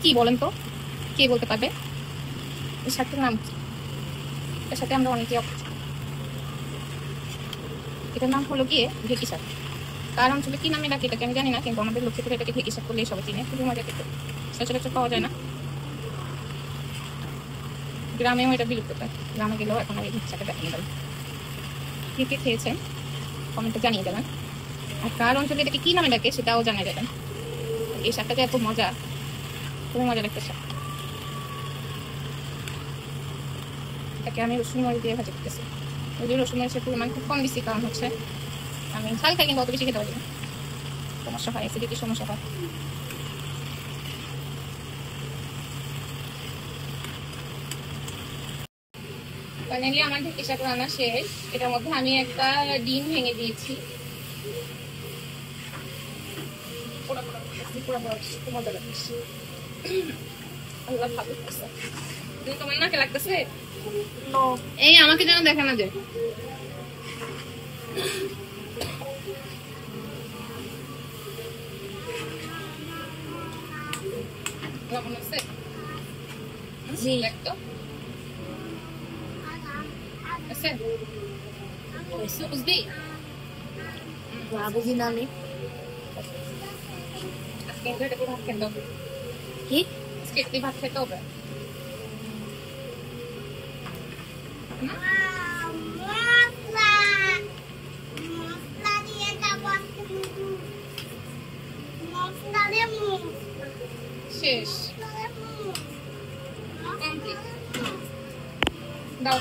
কি বলেন তো, কে বলতে পারবে এই শাকটার নাম কি? এর সাথে আমরা অনেকে এটার নাম হলো গিয়ে ঢেঁকি শাক। কার অঞ্চলে কি নামে ডাকে এটাকে আমি জানি না, কিন্তু আমাদের লক্ষ্মীপুরে এটাকে ঢেঁকি শাক করলেই সবাই চিনে। খুবই মজা খেতে, সচরাচর পাওয়া যায় না, গ্রামেও এটা বিলুপ্ত পায়। গ্রামে গেলেও এখন আর এই ঢেঁকি শাকটা দেখা যাবে। কে কে খেয়েছেন কমেন্টে জানিয়ে দেবেন, আর কার অঞ্চলে এটাকে কি নামে ডাকে সেটাও জানিয়ে দেবেন। এই শাকটা যে এত মজা, খুবই মজার একটা শাক। এটাকে আমি রসুন মরিচ দিয়ে ভাজি করতেছি। যদিও রসুন মরিচের পরিমাণ খুব কম দিচ্ছি, কারণ হচ্ছে আমি ঝাল খাই কিন্তু অত বেশি খেতে পারি না, সমস্যা হয়, অ্যাসিডিটির সমস্যা হয়। ফাইনালি আমার ঢেঁকি শাক রান্না শেষ। এটার মধ্যে আমি একটা ডিম ভেঙে দিয়েছি। মজা লাগছে, আল্লাহ ভালো লাগছে। তোমার নাকে লাগতেছে? এই আমাকে যেন দেখে না যে কেমন আছে। জি লাগতো আছে বুঝবি বুঝি না আমি। আজকে এটা ভাত খেতে হবে। কি আজকে ভাত খেতে হবে? শেষ দাও।